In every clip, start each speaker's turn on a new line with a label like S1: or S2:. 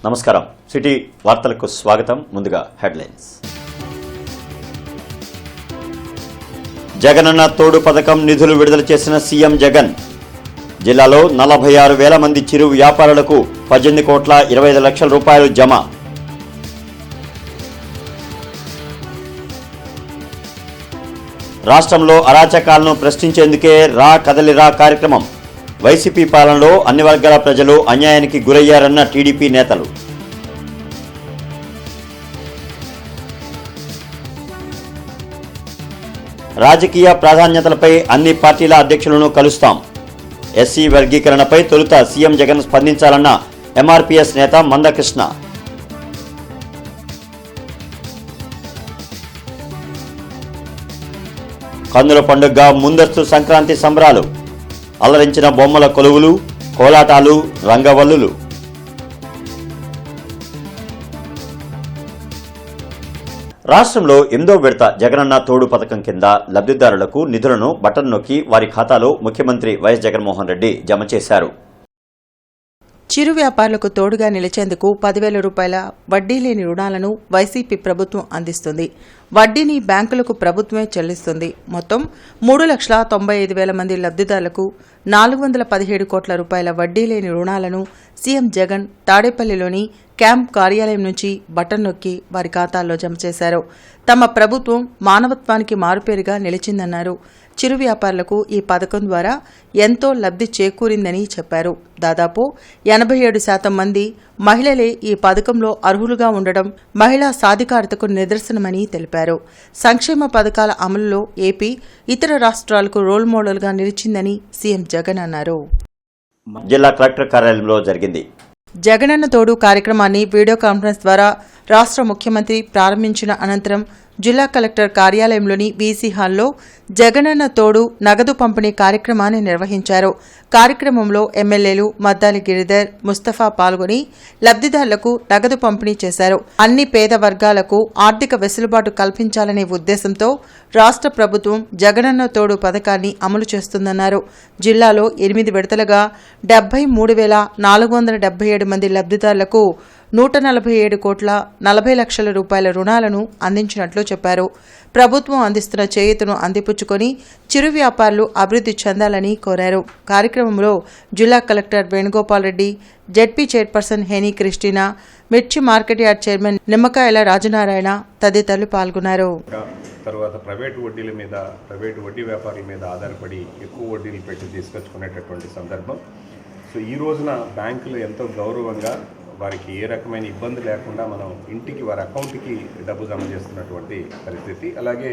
S1: నమస్కారం. సిటీ వార్తలకు స్వాగతం. ముందుగా హెడ్లైన్స్. జగనన్న తోడు పథకం నిధులు విడుదల చేసిన సీఎం జగన్. జిల్లాలో 46,000 మంది చిరు వ్యాపారులకు 18,25 లక్షల రూపాయలు జమ. రాష్ట్రంలో అరాచకాలను ప్రశ్నించేందుకే రా కదలిరా కార్యక్రమం. వైసీపీ పాలనలో అన్ని వర్గాల ప్రజలు అన్యాయానికి గురయ్యారన్న టీడీపీ నేతలు. రాజకీయ ప్రాధాన్యతలపై అన్ని పార్టీల అధ్యక్షులను కలుస్తాం. ఎస్సీ వర్గీకరణపై తొలుత సీఎం జగన్ స్పందించాలన్న ఎంఆర్పీఎస్ నేత మందకృష్ణ. కన్నుల పండుగగా ముందస్తు సంక్రాంతి సంబరాలు. అలరించిన బొమ్మల కొలువులు, కోలాటాలు, రంగవల్లులు. రాష్ట్రంలో 8వ విడత జగనన్న తోడు పథకం కింద లబ్ధిదారులకు నిధులను బటన్ నొక్కి వారి ఖాతాలో ముఖ్యమంత్రి వైఎస్ జగన్మోహన్ రెడ్డి జమ చేశారు.
S2: చిరు వ్యాపారులకు తోడుగా నిలిచేందుకు 10,000 రూపాయల వడ్డీ లేని రుణాలను వైసీపీ ప్రభుత్వం అందిస్తుంది. వడ్డీని బ్యాంకులకు ప్రభుత్వమే చెల్లిస్తుంది. మొత్తం 3,95,000 మంది లబ్ధిదారులకు 417 కోట్ల రూపాయల వడ్డీ లేని రుణాలను సీఎం జగన్ తాడేపల్లిలోని క్యాంప్ కార్యాలయం నుంచి బటన్ నొక్కి వారి ఖాతాల్లో జమ చేశారు. తమ ప్రభుత్వం మానవత్వానికి మారుపేరుగా నిలిచిందన్నారు. చిరు వ్యాపారులకు ఈ పథకం ద్వారా ఎంతో లబ్ధి చేకూరిందని చెప్పారు. దాదాపు 87% మంది మహిళలే ఈ పథకంలో అర్హులుగా ఉండడం మహిళా సాధికారతకు నిదర్శనమని తెలిపారు. సంక్షేమ పథకాల అమలులో ఏపీ ఇతర రాష్ట్రాలకు రోల్ మోడల్గా నిలిచిందని సీఎం జగన్ అన్నారు.
S1: జిల్లా కలెక్టర్ కార్యాలయంలో జరిగింది.
S2: జగనన్న తోడు కార్యక్రమాన్ని వీడియో కాన్ఫరెన్స్ ద్వారా రాష్ట్ర ముఖ్యమంత్రి ప్రారంభించిన అనంతరం జిల్లా కలెక్టర్ కార్యాలయంలోని వీసీ హాల్లో జగనన్న తోడు నగదు పంపిణీ కార్యక్రమాన్ని నిర్వహించారు. కార్యక్రమంలో ఎమ్మెల్యేలు మద్దాలి గిరిధర్, ముస్తఫా పాల్గొని లబ్ధిదారులకు నగదు పంపిణీ చేశారు. అన్ని పేద వర్గాలకు ఆర్థిక వెసులుబాటు కల్పించాలనే ఉద్దేశంతో రాష్ట్ర ప్రభుత్వం జగనన్న తోడు పథకాన్ని అమలు చేస్తుందన్నారు. జిల్లాలో 8 విడతలుగా 73,477 మంది లబ్ధిదారులకు 147 కోట్ల 40 లక్షల రూపాయల రుణాలను అందించినట్లు చెప్పారు. ప్రభుత్వం అందిస్తున్న చేయూతను అందిపుచ్చుకొని చిరు వ్యాపారులు అభివృద్ధి చెందాలని కోరారు. కార్యక్రమంలో జిల్లా collector Venugopal Reddy, ZP chairperson Heny Christina, మిర్చి మార్కెట్ యార్డ్ చైర్మన్ నిమ్మకాయల రాజనారాయణ తదితరులు పాల్గొన్నారు.
S3: తర్వాత ప్రైవేటు వడ్డీ వ్యాపారుల మీద ఆధారపడి ఎక్కువ వడ్డీలు పెట్టి తీసుకొచ్చుకునేటటువంటి సందర్భం. సో ఈ రోజున బ్యాంకులు ఎంతో గౌరవంగా వారికి ఏ రకమైన ఇబ్బంది లేకుండా మనం ఇంటికి వారి అకౌంట్కి డబ్బు జమ చేస్తున్నటువంటి పరిస్థితి. అలాగే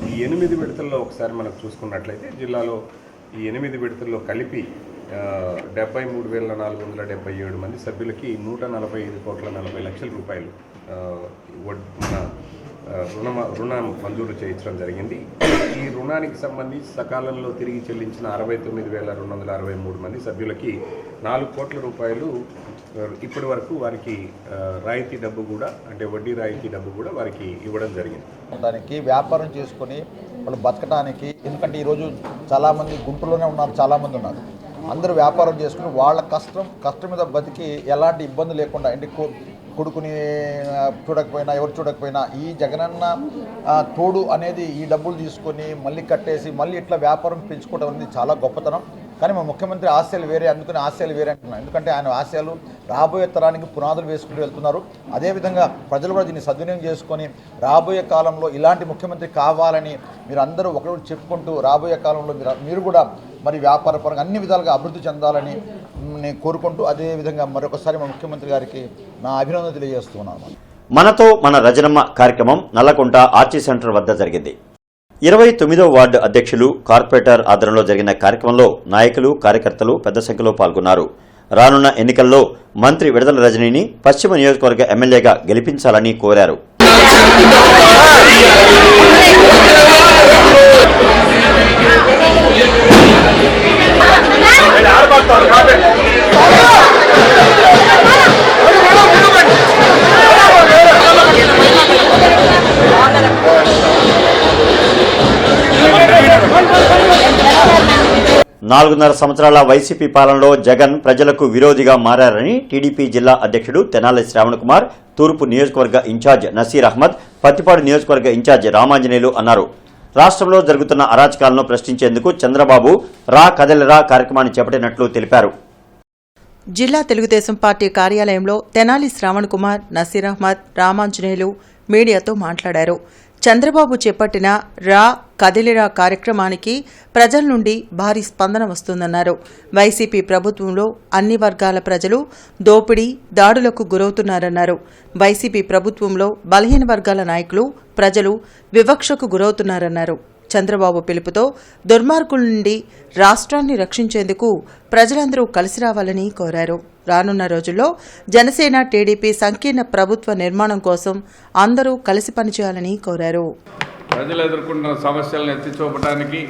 S3: ఈ 8 విడతల్లో ఒకసారి మనం చూసుకున్నట్లయితే జిల్లాలో ఈ 8 విడతల్లో కలిపి 73,477 మంది సభ్యులకి 145 కోట్ల 40 లక్షల రూపాయలు రుణం మంజూరు చేయించడం జరిగింది. ఈ రుణానికి సంబంధించి సకాలంలో తిరిగి చెల్లించిన 69,263 మంది సభ్యులకి 4 కోట్ల రూపాయలు ఇప్పటి వరకు వారికి రాయితీ డబ్బు కూడా, అంటే వడ్డీ రాయితీ డబ్బు కూడా వారికి ఇవ్వడం జరిగింది.
S4: దానికి వ్యాపారం చేసుకొని వాళ్ళు బతకడానికి, ఎందుకంటే ఈరోజు చాలామంది గుంటూరులోనే ఉన్నారు, చాలామంది ఉన్నారు. అందరూ వ్యాపారం చేసుకుని వాళ్ళ కష్టం మీద బతికి ఎలాంటి ఇబ్బంది లేకుండా, అంటే కొడుకుని చూడకపోయినా ఎవరు చూడకపోయినా ఈ జగనన్న తోడు అనేది ఈ డబ్బులు తీసుకొని మళ్ళీ కట్టేసి మళ్ళీ ఇట్లా వ్యాపారం పెంచుకోవడం అనేది చాలా గొప్పతనం. కానీ మా ముఖ్యమంత్రి ఆశయాలు వేరే, అందుకని ఆశయాలు వేరే అంటున్నాను. ఎందుకంటే ఆయన ఆశయాలు రాబోయే తరానికి పునాదులు వేసుకుంటూ వెళ్తున్నారు. అదేవిధంగా ప్రజలు కూడా దీన్ని సద్వినియోగం చేసుకొని రాబోయే కాలంలో ఇలాంటి ముఖ్యమంత్రి కావాలని మీరు అందరూ ఒకరు చెప్పుకుంటూ రాబోయే కాలంలో మీరు కూడా మరి వ్యాపార పరంగా అన్ని విధాలుగా అభివృద్ధి చెందాలని నేను కోరుకుంటూ, అదేవిధంగా మరొకసారి మా ముఖ్యమంత్రి గారికి నా అభినందన తెలియజేస్తున్నాను.
S1: మనతో మన రజనమ్మ కార్యక్రమం నల్లకుంట ఆర్చి సెంటర్ వద్ద జరిగింది. 29వ వార్డు అధ్యక్షులు, కార్పొరేటర్ ఆధ్వర్యంలో జరిగిన కార్యక్రమంలో నాయకులు, కార్యకర్తలు పెద్ద సంఖ్యలో పాల్గొన్నారు. రానున్న ఎన్నికల్లో మంత్రి విడదల రజనీని పశ్చిమ నియోజకవర్గ ఎమ్మెల్యేగా గెలిపించాలని కోరారు. 4.5 సంవత్సరాల వైసీపీ పాలనలో జగన్ ప్రజలకు విరోధిగా మారారని టీడీపీ జిల్లా అధ్యక్షుడు తెనాలి శ్రావణకుమార్, తూర్పు నియోజకవర్గ ఇన్ఛార్జ్ నసీర్ అహ్మద్, పత్తిపాడు నియోజకవర్గ ఇన్ఛార్జ్ రామాంజనేయులు అన్నారు. రాష్ట్రంలో జరుగుతున్న అరాచకాలను ప్రశ్నించేందుకు చంద్రబాబు రా కదలిరా కార్యక్రమాన్ని చేపట్టినట్లు తెలిపారు.
S2: జిల్లా తెలుగుదేశం పార్టీ కార్యాలయంలో తెనాలి శ్రావణకుమార్, నసీర్ అహ్మద్, రామాంజనేయులు మీడియాతో మాట్లాడారు. చంద్రబాబు చేపట్టిన రా కదిలిరా కార్యక్రమానికి ప్రజల నుండి భారీ స్పందన వస్తుందన్నారు. వైసీపీ ప్రభుత్వంలో అన్ని వర్గాల ప్రజలు దోపిడీ, దాడులకు గురవుతున్నారన్నారు. వైసీపీ ప్రభుత్వంలో బలహీన వర్గాల నాయకులు, ప్రజలు వివక్షకు గురవుతున్నారన్నారు. చంద్రబాబు పిలుపుతో దుర్మార్గుల నుండి రాష్ట్రాన్ని రక్షించేందుకు ప్రజలందరూ కలిసి రావాలని కోరారు. రానున్న రోజుల్లో జనసేన, టీడీపీ సంకీర్ణ ప్రభుత్వ నిర్మాణం కోసం అందరూ కలిసి పనిచేయాలని కోరారు.
S5: ప్రజలు ఎదుర్కొంటున్న సమస్యలను ఎత్తి చూపడానికి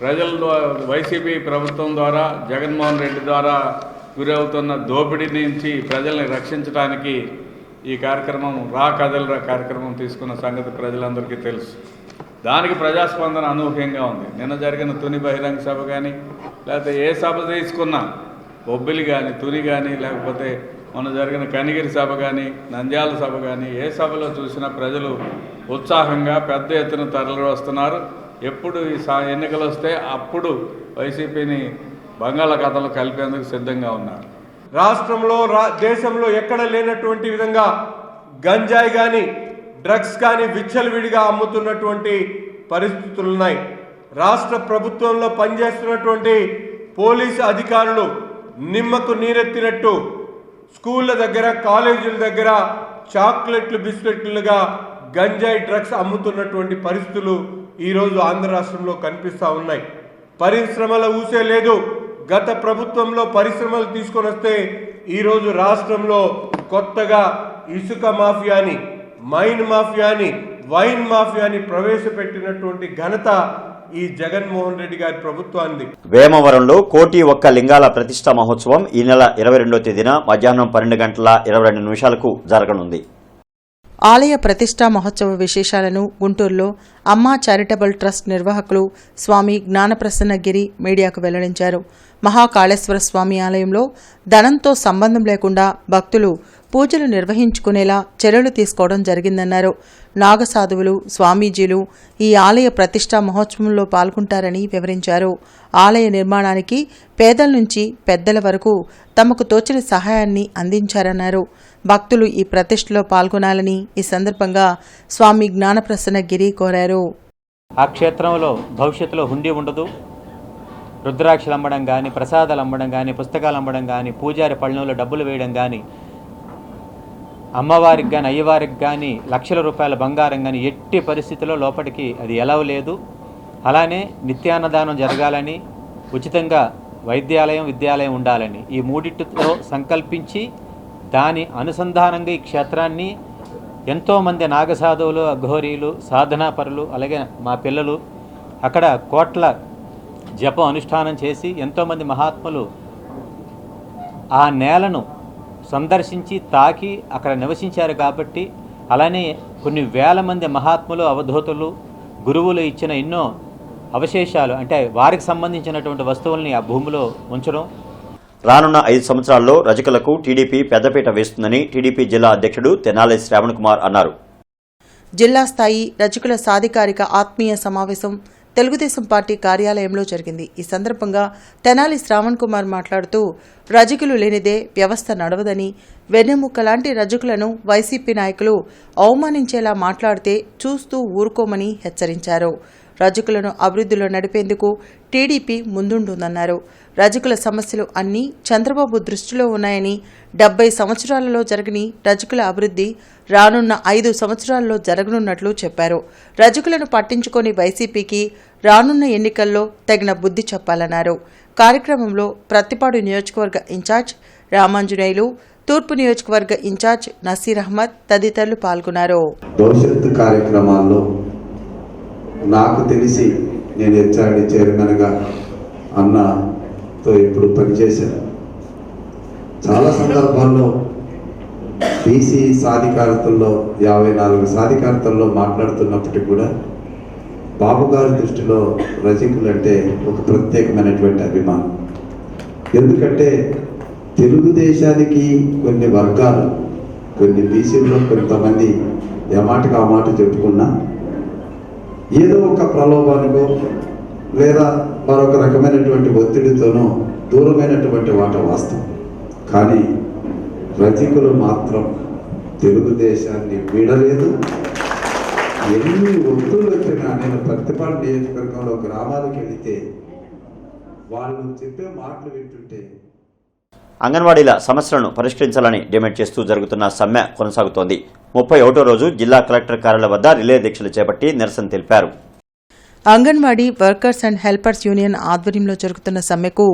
S5: ప్రజల్లో వైసీపీ ప్రభుత్వం ద్వారా, జగన్మోహన్ రెడ్డి ద్వారా గురవుతున్న దోపిడీ నుంచి ప్రజల్ని రక్షించడానికి ఈ కార్యక్రమం రా కదలిరా కార్యక్రమం తీసుకున్న సంగతి ప్రజలందరికీ తెలుసు. దానికి ప్రజాస్పందన అనూహ్యంగా ఉంది. నిన్న జరిగిన తుని బహిరంగ సభ కానీ, లేకపోతే ఏ సభ తీసుకున్నా, బొబ్బిలి కానీ, తుని కానీ, లేకపోతే మొన్న జరిగిన కనిగిరి సభ కానీ, నంద్యాల సభ కానీ, ఏ సభలో చూసినా ప్రజలు ఉత్సాహంగా పెద్ద ఎత్తున తరలి వస్తున్నారు. ఎప్పుడు ఈ ఎన్నికలు వస్తే అప్పుడు వైసీపీని బంగాళాఖాతంలో కలిపేందుకు సిద్ధంగా ఉన్నారు.
S6: రాష్ట్రంలో దేశంలో ఎక్కడ లేనటువంటి విధంగా గంజాయి కానీ, డ్రగ్స్ కానీ విచ్చలవిడిగా అమ్ముతున్నటువంటి పరిస్థితులు ఉన్నాయి. రాష్ట్ర ప్రభుత్వంలో పనిచేస్తున్నటువంటి పోలీసు అధికారులు నిమ్మకు నీరెత్తినట్టు స్కూళ్ళ దగ్గర, కాలేజీల దగ్గర చాక్లెట్లు, బిస్కెట్లుగా గంజాయి, డ్రగ్స్ అమ్ముతున్నటువంటి పరిస్థితులు ఈరోజు ఆంధ్ర రాష్ట్రంలో కనిపిస్తూ ఉన్నాయి. పరిశ్రమల ఊసే లేదు. గత ప్రభుత్వంలో పరిశ్రమలు తీసుకొని వస్తే ఈరోజు రాష్ట్రంలో కొత్తగా ఇసుక మాఫియాని, మైన్ మాఫియాని, వైన్ మాఫియాని ప్రవేశపెట్టినటువంటి ఘనత ఈ జగన్మోహన్ రెడ్డి గారి ప్రభుత్వాన్ని.
S1: వేమవరంలో 1,01 లింగాల ప్రతిష్టా మహోత్సవం ఈ నెల 22వ తేదీన మధ్యాహ్నం 12:22 జరగనుంది.
S2: ఆలయ ప్రతిష్టా మహోత్సవ విశేషాలను గుంటూరులో అమ్మా చారిటబుల్ ట్రస్ట్ నిర్వాహకులు స్వామి జ్ఞానప్రసన్నగిరి మీడియాకు వెల్లడించారు. మహాకాళేశ్వర స్వామి ఆలయంలో ధనంతో సంబంధం లేకుండా భక్తులు పూజలు నిర్వహించుకునేలా చర్యలు తీసుకోవడం జరిగిందన్నారు. నాగసాధువులు, స్వామీజీలు ఈ ఆలయ ప్రతిష్టా మహోత్సవంలో పాల్గొంటారని వివరించారు. ఆలయ నిర్మాణానికి పేదల నుంచి పెద్దల వరకు తమకు తోచిన సహాయాన్ని అందించారన్నారు. భక్తులు ఈ ప్రతిష్టలో పాల్గొనాలని ఈ సందర్భంగా స్వామి జ్ఞానప్రసన్నగిరి కోరారు.
S7: ఆ క్షేత్రంలో భవిష్యత్తులో హుండీ ఉండదు. రుద్రాక్షలు అమ్మడం కానీ, ప్రసాదాలు అమ్మడం కానీ, పుస్తకాలు అమ్మడం కానీ, పూజారి పళ్ళెంలో డబ్బులు వేయడం కానీ, అమ్మవారికి కానీ, అయ్యవారికి కానీ లక్షల రూపాయల బంగారం కానీ ఎట్టి పరిస్థితుల్లో లోపలికి అది ఎలవ్ లేదు. అలానే నిత్యాన్నదానం జరగాలని, ఉచితంగా వైద్యాలయం, విద్యాలయం ఉండాలని ఈ మూడిటితో సంకల్పించి దాని అనుసంధానంగా ఈ క్షేత్రాన్ని ఎంతోమంది నాగసాధువులు, అఘోరీలు, సాధనాపరులు, అలాగే మా పిల్లలు అక్కడ కోట్ల జపం అనుష్ఠానం చేసి ఎంతోమంది మహాత్ములు ఆ నేలను సందర్శించి తాకి అక్కడ నివసించారు. కాబట్టి అలానే కొన్ని వేల మంది మహాత్ములు, అవధూతులు, గురువులు ఇచ్చిన ఎన్నో అవశేషాలు, అంటే వారికి సంబంధించినటువంటి వస్తువుల్ని ఆ భూమిలో ఉంచడం.
S1: రానున్న 5 సంవత్సరాల్లో రజకులకు టీడీపీ పెద్దపీట వేస్తుందని టీడీపీ జిల్లా అధ్యక్షుడు తెనాలి శ్రావణకుమార్ అన్నారు.
S2: జిల్లా స్థాయి రజకుల సాధికారిక ఆత్మీయ సమావేశం తెలుగుదేశం పార్టీ కార్యాలయంలో జరిగింది. ఈ సందర్భంగా తెనాలి శ్రావణకుమార్ మాట్లాడుతూ రజకులు లేనిదే వ్యవస్థ నడవదని, వెన్నెముక్క లాంటి రజకులను వైసీపీ నాయకులు అవమానించేలా మాట్లాడితే చూస్తూ ఊరుకోమని హెచ్చరించారు. రజకులను అభివృద్ధిలో నడిపేందుకు టీడీపీ ముందుంటుందన్నారు. రజకుల సమస్యలు అన్నీ చంద్రబాబు దృష్టిలో ఉన్నాయని, 70 సంవత్సరాలలో జరగని రజకుల అభివృద్ధి రానున్న 5 సంవత్సరాల్లో జరగనున్నట్లు చెప్పారు. రజకులను పట్టించుకొని వైసీపీకి రానున్న ఎన్నికల్లో తగిన బుద్ధి చెప్పాలన్నారు. కార్యక్రమంలో ప్రత్తిపాడు నియోజకవర్గ ఇన్ఛార్జ్ రామాంజనేయులు, తూర్పు నియోజకవర్గ ఇన్ఛార్జ్ నసీర్ అహ్మద్ తదితరులు పాల్గొన్నారు.
S8: భవిష్యత్తు కార్యక్రమాల్లో నాకు తెలిసి నేను హెచ్ఆర్డి చైర్మన్గా అన్నతో ఇప్పుడు పనిచేశాను. చాలా సందర్భాల్లో బీసీ సాధికారతల్లో 54 సాధికారతల్లో మాట్లాడుతున్నప్పటికీ కూడా బాబు గారి దృష్టిలో రజకులంటే ఒక ప్రత్యేకమైనటువంటి అభిమానం. ఎందుకంటే తెలుగుదేశానికి కొన్ని వర్గాలు, కొన్ని బీసీలో కొంతమంది ఏమాటకు ఆ మాట చెప్పుకున్నా ఏదో ఒక ప్రలోభానికో లేదా మరొక రకమైనటువంటి ఒత్తిడితోనో దూరమైనటువంటి వాట వాస్తవం. కానీ రజకులు మాత్రం తెలుగుదేశాన్ని వీడలేదు. ఎన్ని ఒత్తులు వచ్చినా నేను పత్తిపాడు నియోజకవర్గంలో గ్రామాలకు వెళితే వాళ్ళు చెప్పే మాటలు వింటుంటే
S1: అంగన్వాడీల సమస్యలను పరిష్కరించాలని డిమాండ్ చేస్తూ జరుగుతున్న సమ్మె కొనసాగుతోంది. 31వ రోజు జిల్లా కలెక్టర్ కార్యాలయం వద్ద రిలే దీక్షలు చేపట్టి నిరసన తెలిపారు.
S2: Anganwadi workers and helpers union ఆధ్వర్యంలో జరుగుతున్న సమ్మెకు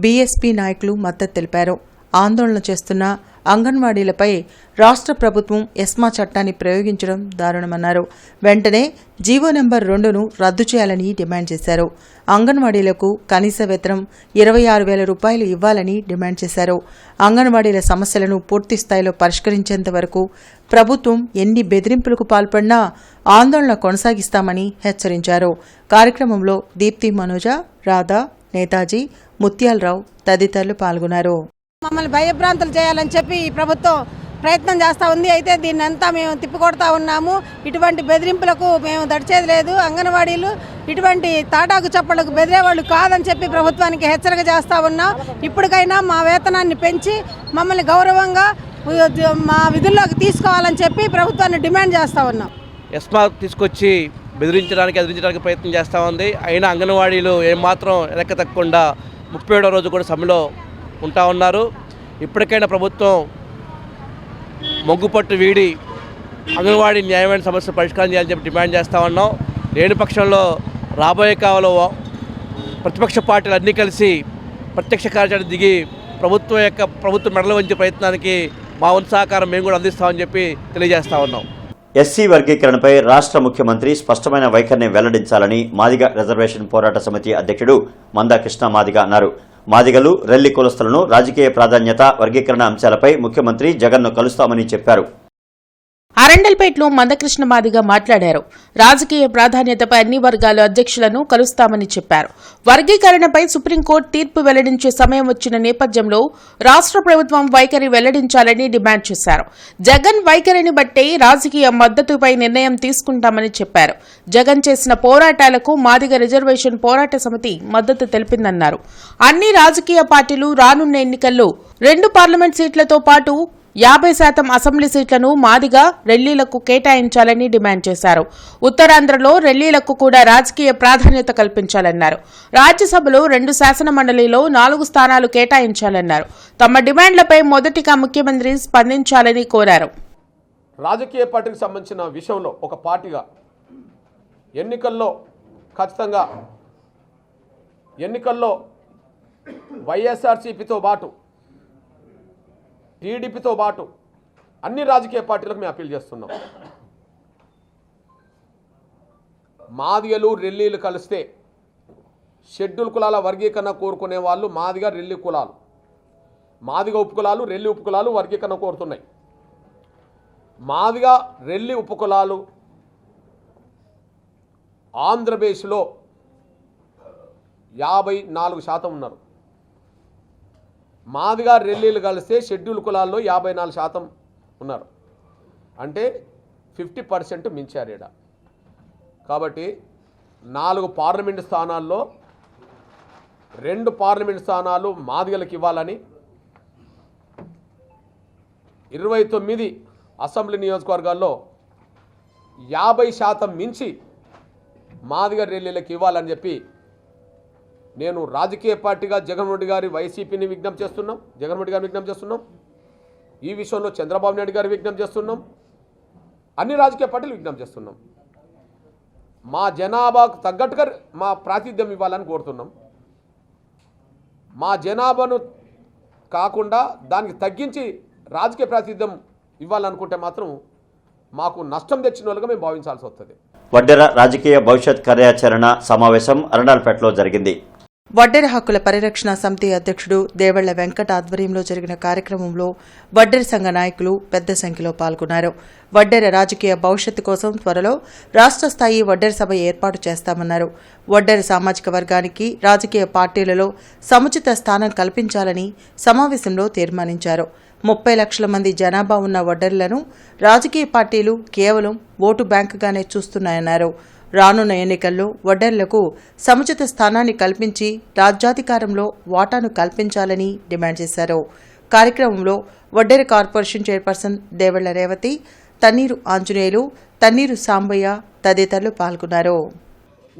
S2: బీఎస్పీ నాయకులు మద్దతు తెలిపారు. ఆందోళన చేస్తున్న అంగన్వాడీలపై రాష్ట్ర ప్రభుత్వం ఎస్మా చట్టాన్ని ప్రయోగించడం దారుణమన్నారు. వెంటనే జీవో నెంబర్ 2ను రద్దు చేయాలని డిమాండ్ చేశారు. అంగన్వాడీలకు కనీస వేతనం 26,000 రూపాయలు ఇవ్వాలని డిమాండ్ చేశారు. అంగన్వాడీల సమస్యలను పూర్తి స్థాయిలో పరిష్కరించేంత వరకు ప్రభుత్వం ఎన్ని బెదిరింపులకు పాల్పడినా ఆందోళన కొనసాగిస్తామని హెచ్చరించారు. కార్యక్రమంలో దీప్తి మనోజ, రాధా, నేతాజీ, ముత్యాలరావు తదితరులు పాల్గొన్నారు.
S9: మమ్మల్ని భయభ్రాంతులు చేయాలని చెప్పి ఈ ప్రభుత్వం ప్రయత్నం చేస్తూ ఉంది. అయితే దీన్ని అంతా మేము తిప్పికొడతా ఉన్నాము. ఇటువంటి బెదిరింపులకు మేము దడిచేది లేదు. అంగన్వాడీలు ఇటువంటి తాటాకు చప్పలకు బెదిరేవాళ్ళు కాదని చెప్పి ప్రభుత్వానికి హెచ్చరిక చేస్తూ ఉన్నాం. ఇప్పటికైనా మా వేతనాన్ని పెంచి మమ్మల్ని గౌరవంగా మా విధుల్లోకి తీసుకోవాలని చెప్పి ప్రభుత్వాన్ని డిమాండ్ చేస్తూ ఉన్నాం.
S10: ఎస్మా తీసుకొచ్చి ఎదిరించడానికి ప్రయత్నం చేస్తూ ఉంది. అయినా అంగన్వాడీలు ఏమాత్రం వెనక్కి తగ్గకుండా 37వ రోజు కూడా సమ్మెలో ఉంటా ఉన్నారు. ఇప్పటికైనా ప్రభుత్వం మొగ్గుపట్టు వీడి అంగన్వాడీ న్యాయమైన సమస్య పరిష్కారం చేయాలని చెప్పి డిమాండ్ చేస్తూ ఉన్నాం. లేని పక్షంలో రాబోయే కాలంలో ప్రతిపక్ష పార్టీలు అన్నీ కలిసి ప్రత్యక్ష కార్యాచరణ దిగి ప్రభుత్వం మెడలు వంచే ప్రయత్నానికి మా వంతు సహకారం మేము కూడా అందిస్తామని చెప్పి తెలియజేస్తా ఉన్నాం.
S1: ఎస్సీ వర్గీకరణపై రాష్ట్ర ముఖ్యమంత్రి స్పష్టమైన వైఖరిని వెల్లడించాలని మాదిగ రిజర్వేషన్ పోరాట సమితి అధ్యక్షుడు మందా కృష్ణ మాదిగ అన్నారు. మాదిగలు, రెల్లి కులస్తులను రాజకీయ ప్రాధాన్యత, వర్గీకరణ అంశాలపై ముఖ్యమంత్రి జగన్ను కలుస్తామని చెప్పారు.
S11: అరండల్పేటలో మందకృష్ణ మాదిగ మాట్లాడారు. రాజకీయ ప్రాధాన్యతపై అన్ని వర్గాల అధ్యక్షులను కలుస్తామని చెప్పారు. వర్గీకరణపై సుప్రీంకోర్టు తీర్పు వెల్లడించే సమయం వచ్చిన నేపథ్యంలో రాష్ట్ర ప్రభుత్వం వైఖరి వెల్లడించాలని డిమాండ్ చేశారు. జగన్ వైఖరిని బట్టే రాజకీయ మద్దతుపై నిర్ణయం తీసుకుంటామని చెప్పారు. జగన్ చేసిన పోరాటాలకు మాదిగ రిజర్వేషన్ పోరాట సమితి మద్దతు తెలిపిందన్నారు. అన్ని రాజకీయ పార్టీలు రానున్న ఎన్నికల్లో 2 పార్లమెంట్ సీట్లతో పాటు 50% అసెంబ్లీ సీట్లను మాదిగా రెల్లీలకు కేటాయించాలని డిమాండ్ చేశారు. ఉత్తరాంధ్రలో రెల్లీలకు కూడా రాజకీయ ప్రాధాన్యత కల్పించాలన్నారు. రాజ్యసభలో 2 శాసనమండలిలో 4 స్థానాలు కేటాయించాలన్నారు. తమ డిమాండ్లపై మొదటిగా ముఖ్యమంత్రి స్పందించాలని కోరారు.
S6: రాజకీయ పార్టీకి సంబంధించిన విషయంలో ఒక పార్టీగా ఎన్నికల్లో వైఎస్ఆర్సీపీతో పాటు టీడీపీతో పాటు అన్ని రాజకీయ పార్టీలకు మేము అప్పీల్ చేస్తున్నాం. మాదిగలు, రెల్లీలు కలిస్తే షెడ్యూల్ కులాల వర్గీకరణ కోరుకునే వాళ్ళు మాదిగ, రెల్లి కులాలు, మాదిగ ఉపకులాలు, రెల్లి ఉపకులాలు వర్గీకరణ కోరుతున్నాయి. మాదిగ, రెల్లి ఉపకులాలు ఆంధ్రప్రదేశ్లో 54% ఉన్నారు. మాదిగా రెల్లీలు కలిస్తే షెడ్యూల్ కులాల్లో 54% ఉన్నారు. అంటే 50% మించారు ఈడ. కాబట్టి 4 పార్లమెంటు స్థానాల్లో 2 పార్లమెంటు స్థానాలు మాదిగలకు ఇవ్వాలని, 29 అసెంబ్లీ నియోజకవర్గాల్లో 50% మించి మాదిగ రెల్లీలకు ఇవ్వాలని చెప్పి నేను రాజకీయ పార్టీగా జగన్మోహన్ రెడ్డి గారి వైసీపీని విజ్ఞప్తి చేస్తున్నాం. ఈ విషయంలో చంద్రబాబు నాయుడు గారి విజ్ఞప్తి చేస్తున్నాం. అన్ని రాజకీయ పార్టీలు విజ్ఞప్తి చేస్తున్నాం. మా జనాభాకు తగ్గట్టుగా మా ప్రాతినిధ్యం ఇవ్వాలని కోరుతున్నాం. మా జనాభాను కాకుండా దానికి తగ్గించి రాజకీయ ప్రాతినిధ్యం ఇవ్వాలనుకుంటే మాత్రం మాకు నష్టం తెచ్చిన వాళ్ళుగా మేము భావించాల్సి వస్తుంది.
S1: వడ్డెర రాజకీయ భవిష్యత్ కార్యాచరణ సమావేశం అరండాల్పేటలో జరిగింది.
S2: వడ్డెర హక్కుల పరిరక్షణ సమితి అధ్యక్షుడు దేవళ్ల వెంకట ఆధ్వర్యంలో జరిగిన కార్యక్రమంలో వడ్డెర సంఘ నాయకులు పెద్ద సంఖ్యలో పాల్గొన్నారు. వడ్డెర రాజకీయ భవిష్యత్తు కోసం త్వరలో రాష్ట్ర స్థాయి వడ్డెర సభ ఏర్పాటు చేస్తామన్నారు. వడ్డెర సామాజిక వర్గానికి రాజకీయ పార్టీలలో సముచిత స్థానం కల్పించాలని సమావేశంలో తీర్మానించారు. 30 లక్షల మంది జనాభా ఉన్న వడ్డెర్లను రాజకీయ పార్టీలు కేవలం ఓటు బ్యాంకుగానే చూస్తున్నాయన్నారు. రానున్న ఎన్నికల్లో వడ్డెర్లకు సముచిత స్థానాన్ని కల్పించి రాజ్యాధికారంలో వాటాను కల్పించాలని డిమాండ్ చేశారు. కార్యక్రమంలో వడ్డెర కార్పొరేషన్ చైర్పర్సన్ దేవళ్ల రేవతి, తన్నీరు ఆంజనేయులు, తన్నీరు సాంబయ్య తదితరులు పాల్గొన్నారు.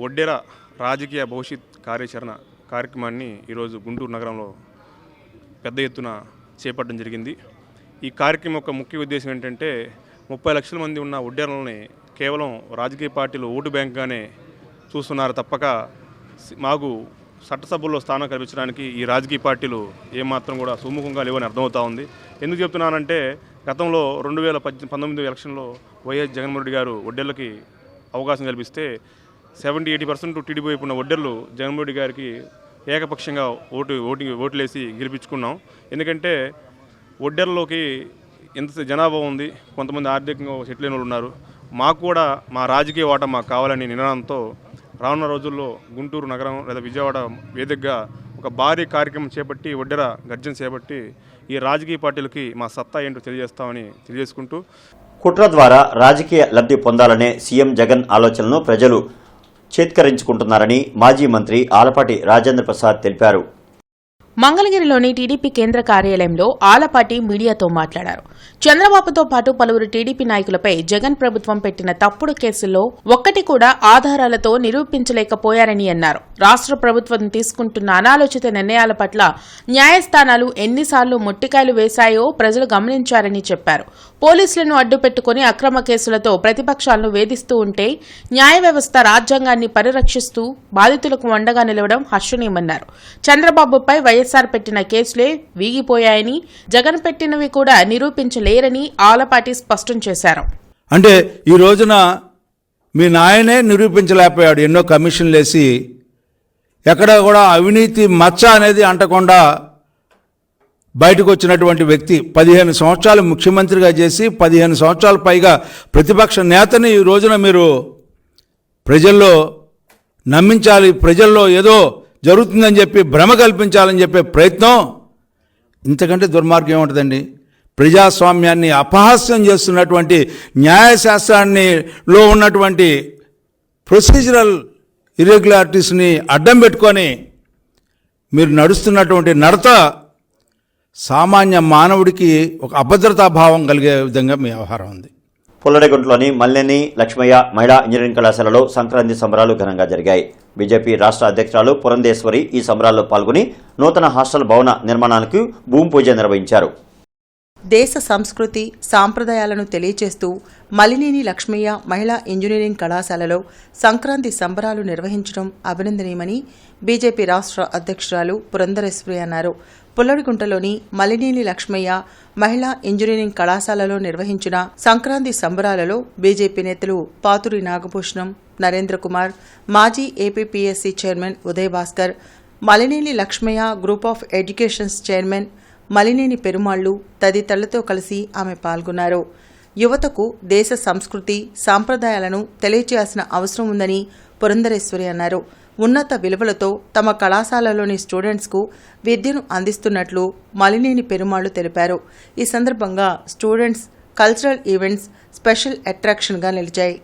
S3: వడ్డెర రాజకీయ భవిష్యత్ కార్యాచరణ కార్యక్రమాన్ని ఈరోజు గుంటూరు నగరంలో పెద్ద ఎత్తున చేపట్టడం జరిగింది. ఈ కార్యక్రమం యొక్క ముఖ్య ఉద్దేశం ఏంటంటే 30 లక్షల మంది ఉన్న వడ్డెరలని కేవలం రాజకీయ పార్టీలు ఓటు బ్యాంక్గానే చూస్తున్నారు తప్పక మాకు చట్టసభల్లో స్థానం కల్పించడానికి ఈ రాజకీయ పార్టీలు ఏమాత్రం కూడా సుముఖంగా లేవని అర్థమవుతా ఉంది. ఎందుకు చెప్తున్నానంటే గతంలో 2019 ఎలక్షన్లో వైఎస్ జగన్మోహన్ రెడ్డి గారు వడ్డెర్లకి అవకాశం కల్పిస్తే 70-80% టీడీపీ వైపు ఉన్న వడ్డెర్లు జగన్మోహన్ రెడ్డి గారికి ఏకపక్షంగా ఓట్లేసి గెలిపించుకున్నాం. ఎందుకంటే వడ్డెర్లోకి ఎంత జనాభా ఉంది, కొంతమంది ఆర్థికంగా సెటిల్ అయిన వాళ్ళు ఉన్నారు. మాకు కూడా మా రాజకీయ వాటా మాకు కావాలని నిర్ణయంతో రానున్న రోజుల్లో గుంటూరు నగరం లేదా విజయవాడ వేదికగా ఒక భారీ కార్యక్రమం చేపట్టి వడ్డెర గర్జన చేపట్టి ఈ రాజకీయ పార్టీలకి మా సత్తా ఏంటో తెలియజేస్తామని తెలియజేసుకుంటూ,
S1: కుట్ర ద్వారా రాజకీయ లబ్ధి పొందాలనే సీఎం జగన్ ఆలోచనలను ప్రజలు చేత్కరించుకుంటున్నారని మాజీ మంత్రి ఆలపాటి రాజేంద్ర ప్రసాద్ తెలిపారు.
S11: మంగళగిరిలోని టీడీపీ కేంద్ర కార్యాలయంలో ఆలపాటి మీడియాతో మాట్లాడారు. చంద్రబాబుతో పాటు పలువురు టీడీపీ నాయకులపై జగన్ ప్రభుత్వం పెట్టిన తప్పుడు కేసుల్లో ఒక్కటి కూడా ఆధారాలతో నిరూపించలేకపోయారని అన్నారు. రాష్ట్ర ప్రభుత్వం తీసుకుంటున్న అనాలోచిత నిర్ణయాల పట్ల న్యాయస్థానాలు ఎన్నిసార్లు మొట్టికాయలు వేశాయో ప్రజలు గమనించారని చెప్పారు. పోలీసులను అడ్డుపెట్టుకుని అక్రమ కేసులతో ప్రతిపక్షాలను వేధిస్తూ ఉంటే న్యాయ వ్యవస్థ రాజ్యాంగాన్ని పరిరక్షిస్తూ బాధితులకు అండగా నిలవడం హర్షణీయమన్నారు. చంద్రబాబుపై వైఎస్సార్ పెట్టిన కేసులే వీగిపోయాయని, జగన్ పెట్టినవి కూడా నిరూపించలేరని ఆలపాటి స్పష్టం చేశారు.
S12: అంటే ఈ రోజున మీ నాయనే నిరూపించలేకపోయాడు. ఎన్నో కమిషన్లు వేసి ఎక్కడ కూడా అవినీతి మచ్చ అనేది అంటకుండా బయటకు వచ్చినటువంటి వ్యక్తి 15 సంవత్సరాలు ముఖ్యమంత్రిగా చేసి 15 సంవత్సరాల పైగా ప్రతిపక్ష నేతని ఈ రోజున మీరు ప్రజల్లో నమ్మించాలి, ప్రజల్లో ఏదో జరుగుతుందని చెప్పి భ్రమ కల్పించాలని చెప్పే ప్రయత్నం ఇంతకంటే దుర్మార్గం ఏముంటుందండి? ప్రజాస్వామ్యాన్ని అపహాస్యం చేస్తున్నటువంటి న్యాయశాస్త్రాన్నిలో ఉన్నటువంటి ప్రొసీజరల్ ఇర్రెగ్యులారిటీస్ని అడ్డం పెట్టుకొని మీరు నడుస్తున్నటువంటి నడత సామాన్య మానవుడికి ఒక అభద్రతా భావం కలిగే విధంగా మీ వ్యవహారం ఉంది.
S1: పుల్లడిగుంటలోని మల్లెని లక్ష్మయ్య మహిళా ఇంజనీరింగ్ కళాశాలలో సంక్రాంతి సంబరాలు ఘనంగా జరిగాయి. బీజేపీ రాష్ట్ర అధ్యక్షురాలు పురంధేశ్వరి ఈ సంబరాల్లో పాల్గొని నూతన హాస్టల్ భవన నిర్మాణానికి భూమి పూజ నిర్వహించారు.
S2: దేశ సంస్కృతి సాంప్రదాయాలను తెలియచేస్తూ మలినేని లక్ష్మయ్య మహిళా ఇంజనీరింగ్ కళాశాలలో సంక్రాంతి సంబరాలు నిర్వహించడం అభినందనీయమని బీజేపీ రాష్ట్ర అధ్యక్షురాలు పురంధరేశ్వరి అన్నారు. పుల్లడిగుంటలోని మలినేని లక్ష్మయ్య మహిళా ఇంజనీరింగ్ కళాశాలలో నిర్వహించిన సంక్రాంతి సంబరాలలో బీజేపీ నేతలు పాతురి నాగభూషణం, నరేంద్ర కుమార్, మాజీ APPSC chairman Uday Bhaskar, Malineni Lakshmaiah group of educations chairman Malineni Perumallu తదితరులతో కలిసి ఆమె పాల్గొన్నారు. యువతకు దేశ సంస్కృతి సాంప్రదాయాలను తెలియచేయాల్సిన అవసరం ఉందని పురంధరేశ్వరి అన్నారు. ఉన్నత విలువలతో తమ కళాశాలలోని స్టూడెంట్స్కు విద్యను అందిస్తున్నట్లు మలినేని పెరుమాళ్లు తెలిపారు. ఈ సందర్భంగా స్టూడెంట్స్ కల్చరల్ ఈవెంట్స్ స్పెషల్ అట్రాక్షన్గా నిలిచాయి.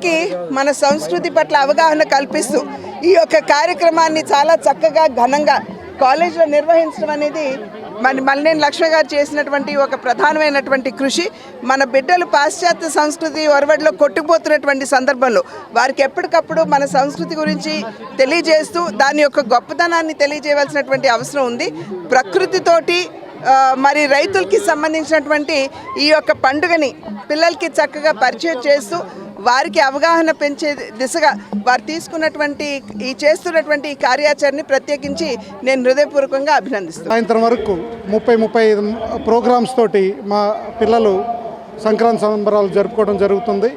S13: పిల్లలకి మన సంస్కృతి పట్ల అవగాహన కల్పిస్తూ ఈ యొక్క కార్యక్రమాన్ని చాలా చక్కగా ఘనంగా కాలేజీలో నిర్వహించడం అనేది మల్లేని లక్ష్మి గారు చేసినటువంటి ఒక ప్రధానమైనటువంటి కృషి. మన బిడ్డలు పాశ్చాత్య సంస్కృతి ఒరవడిలో కొట్టుకుపోతున్నటువంటి సందర్భంలో వారికి ఎప్పటికప్పుడు మన సంస్కృతి గురించి తెలియజేస్తూ దాని యొక్క గొప్పతనాన్ని తెలియజేయవలసినటువంటి అవసరం ఉంది. ప్రకృతితోటి మరి రైతులకి సంబంధించినటువంటి ఈ యొక్క పండుగని పిల్లలకి చక్కగా పరిచయం చేస్తూ వారికి అవగాహన పెంచే దిశగా వారు తీసుకున్నటువంటి చేస్తున్నటువంటి ఈ కార్యాచరణని ప్రత్యేకించి నేను హృదయపూర్వకంగా అభినందిస్తున్నాను.
S14: సాయంత్రం వరకు 30-35 ప్రోగ్రామ్స్ తోటి మా పిల్లలు సంక్రాంతి సంబరాలు జరుపుకోవడం జరుగుతుంది.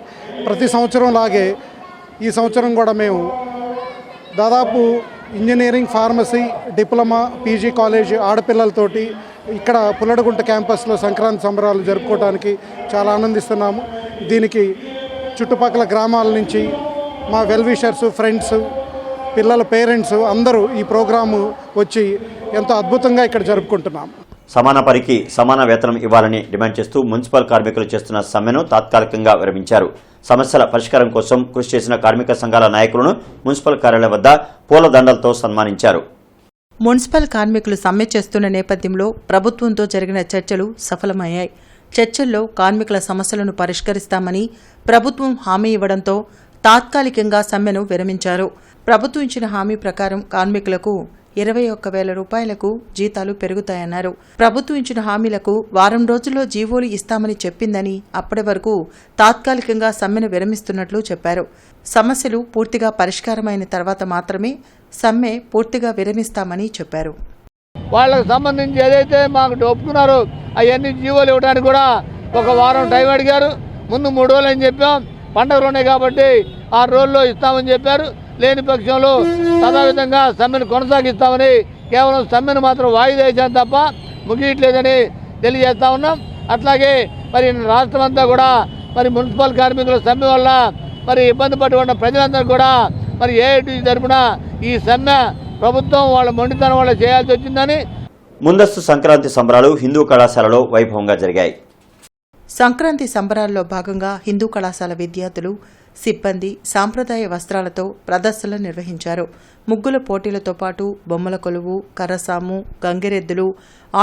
S14: ప్రతి సంవత్సరం లాగే ఈ సంవత్సరం కూడా మేము దాదాపు engineering, pharmacy, diploma, PG college ఆడపిల్లలతోటి ఇక్కడ పుల్లడగుంట క్యాంపస్లో సంక్రాంతి సంబరాలు జరుపుకోవడానికి చాలా ఆనందిస్తున్నాము. దీనికి చుట్టుపక్కల గ్రామాల నుంచి మా వెల్ విషర్స్, ఫ్రెండ్స్, పిల్లల పేరెంట్స్ అందరూ ఈ ప్రోగ్రాము వచ్చి ఎంతో అద్భుతంగా ఇక్కడ జరుపుకుంటున్నాము.
S1: సమాన పనికి సమాన వేతనం ఇవ్వాలని డిమాండ్ చేస్తూ మున్సిపల్ కార్మికులు చేస్తున్న సమ్మెను తాత్కాలికంగా విరమించారు. సమస్యల పరిష్కారం కోసం కృషి చేసిన కార్మిక సంఘాల నాయకులను మున్సిపల్ కార్యాలయం వద్ద పూలదండలతో సన్మానించారు.
S2: మున్సిపల్ కార్మికులు సమ్మె చేస్తున్న నేపథ్యంలో ప్రభుత్వంతో జరిగిన చర్చలు సఫలమయ్యాయి. చర్చల్లో కార్మికుల సమస్యలను పరిష్కరిస్తామని ప్రభుత్వం హామీ ఇవ్వడంతో తాత్కాలికంగా సమ్మెను విరమించారు. ప్రభుత్వం ఇచ్చిన హామీ ప్రకారం కార్మికులకు 21,000 రూపాయలకు జీతాలు పెరుగుతాయన్నారు. ప్రభుత్వం ఇచ్చిన హామీలకు వారం రోజుల్లో జీవోలు ఇస్తామని చెప్పిందని అప్పటి వరకు తాత్కాలికంగా సమ్మెను విరమిస్తున్నట్లు చెప్పారు. సమస్యలు పూర్తిగా పరిష్కారమైన తర్వాత మాత్రమే సమ్మె పూర్తిగా విరమిస్తామని చెప్పారు.
S6: వాళ్ళకు సంబంధించి ఏదైతే మాకు ఒప్పుకున్నారో అవన్నీ జీవోలు ఇవ్వడానికి కూడా ఒక వారం టైం అడిగారు. ముందు 3 రోజులు అని చెప్పాం. పండుగలు ఉన్నాయి కాబట్టి 6 రోజుల్లో ఇస్తామని చెప్పారు. లేని పక్షంలో తదావిధంగా సమ్మెను కొనసాగిస్తామని కేవలం సమ్మెను మాత్రం వాయిదా వేసాం తప్ప ముగియట్లేదని తెలియజేస్తా ఉన్నాం. అట్లాగే మరి రాష్ట్రం అంతా కూడా మరి మున్సిపల్ కార్మికుల సమ్మె వల్ల మరి ఇబ్బంది పడుతున్న ప్రజలందరూ కూడా మరి ఏఐటీ తరపున ఈ సమ్మె ప్రభుత్వం వాళ్ళ మొండితనం వల్ల చేయాల్సి వచ్చిందని.
S1: ముందస్తు సంక్రాంతి సంబరాలు హిందూ కళాశాలలో వైభవంగా జరిగాయి.
S2: సంక్రాంతి సంబరాల్లో భాగంగా హిందూ కళాశాల విద్యార్థులు, సిబ్బంది సాంప్రదాయ వస్త్రాలతో ప్రదర్శనలు నిర్వహించారు. ముగ్గుల పోటీలతో పాటు బొమ్మల కొలువు, కర్రసాము, గంగిరెద్దులు,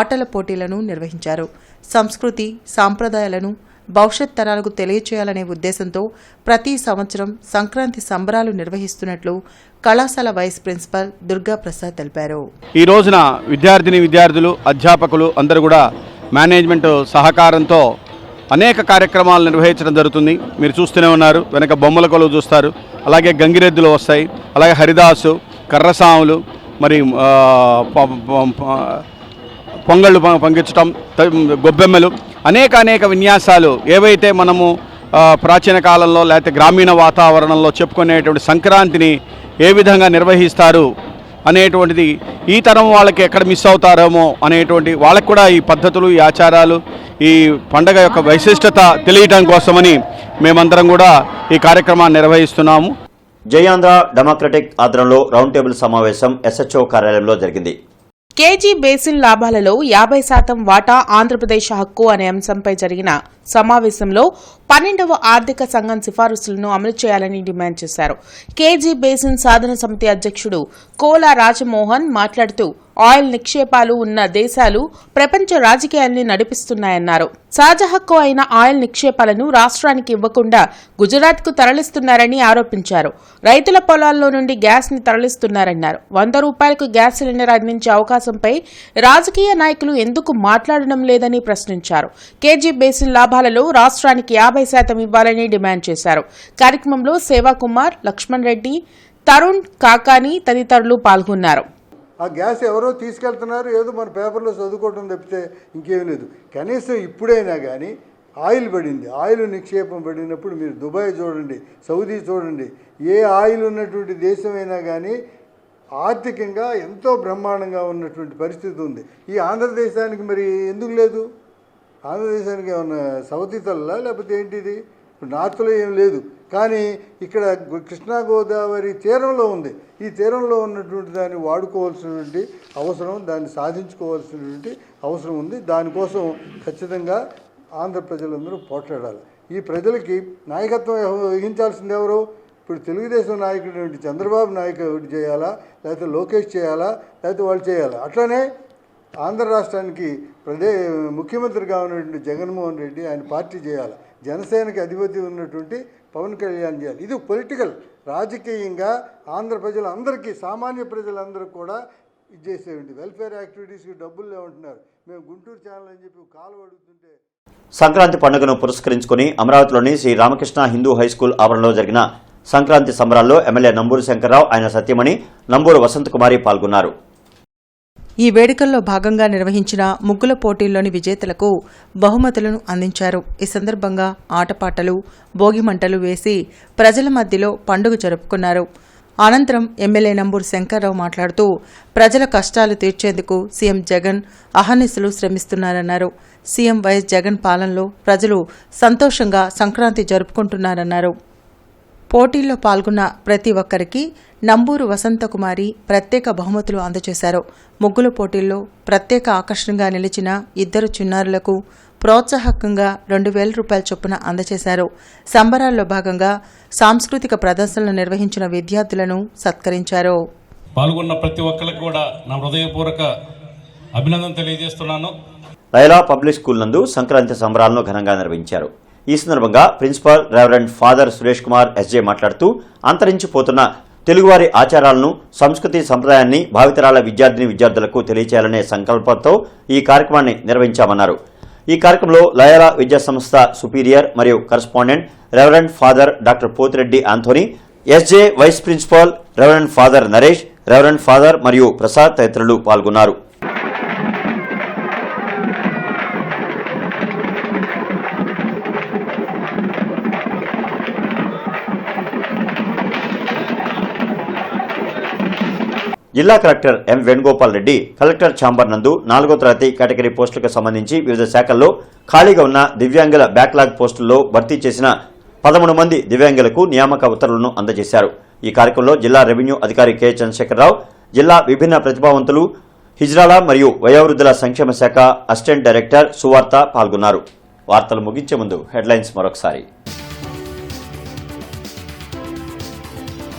S2: ఆటల పోటీలను నిర్వహించారు. సంస్కృతి, సాంప్రదాయాలను భవిష్యత్ తరాలకు తెలియచేయాలనే ఉద్దేశంతో ప్రతి సంవత్సరం సంక్రాంతి సంబరాలు నిర్వహిస్తున్నట్లు కళాశాల వైస్ ప్రిన్సిపల్ దుర్గా ప్రసాద్ తెలిపారు.
S15: ఈ రోజున విద్యార్థులు, అధ్యాపకులు అందరూ కూడా మేనేజ్మెంట్ సహకారంతో అనేక కార్యక్రమాలు నిర్వహించడం జరుగుతుంది. మీరు చూస్తూనే ఉన్నారు, వెనక బొమ్మల కొలువు చూస్తారు, అలాగే గంగిరెద్దులు వస్తాయి, అలాగే హరిదాసు, కర్రసాములు, మరి పొంగళ్ళు పంగించటం, గొబ్బెమ్మలు, అనేక విన్యాసాలు ఏవైతే మనము ప్రాచీన కాలంలో లేకపోతే గ్రామీణ వాతావరణంలో చెప్పుకునేటువంటి సంక్రాంతిని ఏ విధంగా నిర్వహిస్తారు అనేటువంటిది ఈ తరం వాళ్ళకి ఎక్కడ మిస్ అవుతారేమో అనేటువంటి వాళ్ళకి కూడా ఈ పద్ధతులు, ఈ ఆచారాలు, ఈ పండగ యొక్క వైశిష్టత తెలియటం కోసమని మేమందరం కూడా ఈ కార్యక్రమాన్ని నిర్వహిస్తున్నాము.
S1: జయాంధ్ర డెమోక్రటిక్ ఆధ్వర్యంలో రౌండ్ టేబుల్ సమావేశం ఎస్హెచ్ఓ కార్యాలయంలో జరిగింది.
S11: కేజీ బేసిన్ లాభాలలో 50% వాటా ఆంధ్రప్రదేశ్ హక్కు అనే అంశంపై జరిగిన సమావేశంలో 12వ ఆర్థిక సంఘం సిఫారసులను అమలు చేయాలని డిమాండ్ చేశారు. కేజీ బేసిన్ సాధన సమితి అధ్యక్షుడు కోలా రాజమోహన్ మాట్లాడుతూ ఆయిల్ నిక్షేపాలు ఉన్న దేశాలు ప్రపంచ రాజకీయాల్ని నడిపిస్తున్నాయన్నారు. సహజ హక్కు అయిన ఆయిల్ నిక్షేపాలను రాష్ట్రానికి ఇవ్వకుండా గుజరాత్కు తరలిస్తున్నారని ఆరోపించారు. రైతుల పొలాల్లో నుండి గ్యాస్ ని తరలిస్తున్నారన్నారు. 100 రూపాయలకు గ్యాస్ సిలిండర్ అందించే అవకాశంపై రాజకీయ నాయకులు ఎందుకు మాట్లాడడం లేదని ప్రశ్నించారు. కేజీ బేసిన్ లాభాలలో రాష్ట్రానికి 50% ఇవ్వాలని డిమాండ్ చేశారు. కార్యక్రమంలో సేవాకుమార్, లక్ష్మణ్ రెడ్డి, తరుణ్ కాకాని తదితరులు పాల్గొన్నారు.
S16: ఆ గ్యాస్ ఎవరో తీసుకెళ్తున్నారు, ఏదో మన పేపర్లో చదువుకోవడం తప్పితే ఇంకేమీ లేదు. కనీసం ఇప్పుడైనా కానీ ఆయిల్ పడింది, ఆయిల్ నిక్షేపం పడినప్పుడు మీరు దుబాయ్ చూడండి, సౌదీ చూడండి, ఏ ఆయిల్ ఉన్నటువంటి దేశమైనా కానీ ఆర్థికంగా ఎంతో బ్రహ్మాండంగా ఉన్నటువంటి పరిస్థితి ఉంది. ఈ ఆంధ్రదేశానికి మరి ఎందుకు లేదు? ఆంధ్రదేశానికి ఏమన్నా సౌతీ తల్లా లేకపోతే ఏంటిది? ఇప్పుడు నార్త్లో ఏం లేదు, కానీ ఇక్కడ కృష్ణా గోదావరి తీరంలో ఉంది. ఈ తీరంలో ఉన్నటువంటి దాన్ని వాడుకోవాల్సినటువంటి అవసరం, దాన్ని సాధించుకోవాల్సినటువంటి అవసరం ఉంది. దానికోసం ఖచ్చితంగా ఆంధ్ర ప్రజలందరూ పోట్లాడాలి. ఈ ప్రజలకి నాయకత్వం వహించాల్సింది ఎవరు? ఇప్పుడు తెలుగుదేశం నాయకుడు చంద్రబాబు నాయకుడు చేయాలా, లేకపోతే లోకేష్ చేయాలా, లేకపోతే వాళ్ళు చేయాలా? అట్లనే ఆంధ్ర రాష్ట్రానికి ముఖ్యమంత్రిగా ఉన్నటువంటి జగన్మోహన్ రెడ్డి ఆయన పార్టీ చేయాలి, జనసేనకి అధిపతి ఉన్నటువంటి పవన్ కళ్యాణ్ చేయాలి. ఇది పొలిటికల్, రాజకీయంగా ఆంధ్ర ప్రజలందరికీ, సామాన్య ప్రజలందరూ కూడా ఇది చేసేవండి. వెల్ఫేర్ యాక్టివిటీస్కి డబ్బులు లేవంటున్నారు. మేము గుంటూరు ఛానల్ అని చెప్పి కాలు అడుగుతుంటే.
S1: సంక్రాంతి పండుగను పురస్కరించుకుని అమరావతిలోని శ్రీ రామకృష్ణ హిందూ హైస్కూల్ ఆవరణలో జరిగిన సంక్రాంతి సంబరాల్లో ఎమ్మెల్యే నంబూరు శంకర్రావు, ఆయన సత్యమణి నంబూరు వసంతకుమారి పాల్గొన్నారు.
S2: ఈ వేడుకల్లో భాగంగా నిర్వహించిన ముగ్గుల పోటీల్లోని విజేతలకు బహుమతులను అందించారు. ఈ సందర్భంగా ఆటపాటలు, భోగిమంటలు వేసి ప్రజల మధ్యలో పండుగ జరుపుకున్నారు. అనంతరం ఎమ్మెల్యే నంబూరు శంకర్రావు మాట్లాడుతూ ప్రజల కష్టాలు తీర్చేందుకు సీఎం జగన్ అహర్నిశలు శ్రమిస్తున్నారన్నారు. సీఎం వైఎస్ జగన్ పాలనలో ప్రజలు సంతోషంగా సంక్రాంతి జరుపుకుంటున్నారన్నారు. పోటీల్లో పాల్గొన్న ప్రతి ఒక్కరికి నంబూరు వసంతకుమారి ప్రత్యేక బహుమతులు అందజేశారు. ముగ్గుల పోటీల్లో ప్రత్యేక ఆకర్షణగా నిలిచిన ఇద్దరు చిన్నారులకు ప్రోత్సాహకంగా 2,000 రూపాయల చొప్పున అందజేశారు. సంబరాల్లో భాగంగా సాంస్కృతిక ప్రదర్శనలు నిర్వహించిన విద్యార్థులను సత్కరించారు.
S17: పాల్గొన్న ప్రతి ఒక్కరికి కూడా నా హృదయపూర్వక అభినందన తెలియజేస్తున్నాను.
S1: లైలా పబ్లిక్ స్కూల్ నందు సంక్రాంతి సంబరాలను ఘనంగా నిర్వహించారు. ఈ సందర్భంగా principal reverend father Suresh Kumar SJ మాట్లాడుతూ అంతరించిపోతున్న తెలుగువారి ఆచారాలను, సంస్కృతి సంప్రదాయాన్ని భావితరాల విద్యార్థులకు తెలియచేయాలనే సంకల్పంతో ఈ కార్యక్రమాన్ని నిర్వహించామన్నారు. ఈ కార్యక్రమంలో లయలా విద్యా సంస్థ సుపీరియర్ మరియు correspondent reverend father doctor Pothireddy Anthony, SJ vice principal reverend father Naresh, reverend father మరియు ప్రసాద్ తదితరులు పాల్గొన్నారు. జిల్లా collector M Venugopal Reddy collector chamber నందు 4వ తరగతి కేటగిరీ పోస్టులకు సంబంధించి వివిధ శాఖల్లో ఖాళీగా ఉన్న దివ్యాంగుల బ్యాక్లాగ్ పోస్టుల్లో భర్తీ చేసిన 13 మంది దివ్యాంగులకు నియామక ఉత్తర్వులను అందజేశారు. ఈ కార్యక్రమంలో జిల్లా రెవెన్యూ అధికారి కె చంద్రశేఖరరావు, జిల్లా విభిన్న ప్రతిభావంతులు, హిజ్రాల మరియు వయోవృద్ధుల సంక్షేమ శాఖ అసిస్టెంట్ డైరెక్టర్ సువార్త పాల్గొన్నారు. వార్తలు ముగించే ముందు హెడ్లైన్స్ మరొకసారి.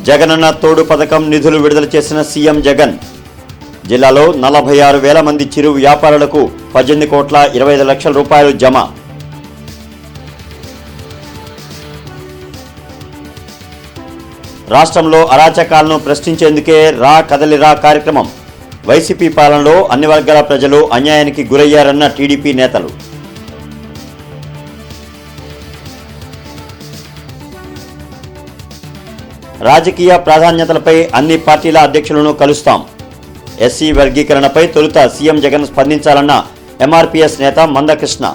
S1: జగనన్న తోడు పథకం నిధులు విడుదల చేసిన సీఎం జగన్. జిల్లాలో 46,000 మంది చిరు వ్యాపారులకు 18,25,00,000 రూపాయలు జమ. రాష్ట్రంలో అరాచకాలను ప్రశ్నించేందుకే రా కదలిరా కార్యక్రమం. వైసీపీ పాలనలో అన్ని వర్గాల ప్రజలు అన్యాయానికి గురయ్యారన్న టీడీపీ నేతలు. రాజకీయ ప్రాధాన్యతలపై అన్ని పార్టీల అధ్యక్షులను కలుస్తాం. ఎస్సీ వర్గీకరణపై తొలుత సీఎం జగన్ స్పందించాలన్న ఎంఆర్పీఎస్ నేత మందకృష్ణ.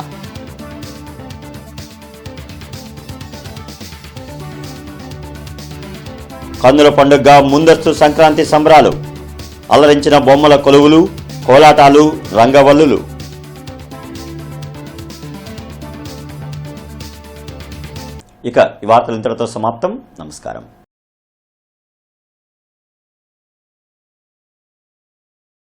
S1: కన్నుల పండుగగా ముందస్తు సంక్రాంతి సంబరాలు. అలరించిన బొమ్మల కొలువులు, కోలాటాలు, రంగవల్లులు. ఇక ఈ వార్తలు ఇంతటితో సమాప్తం. నమస్కారం.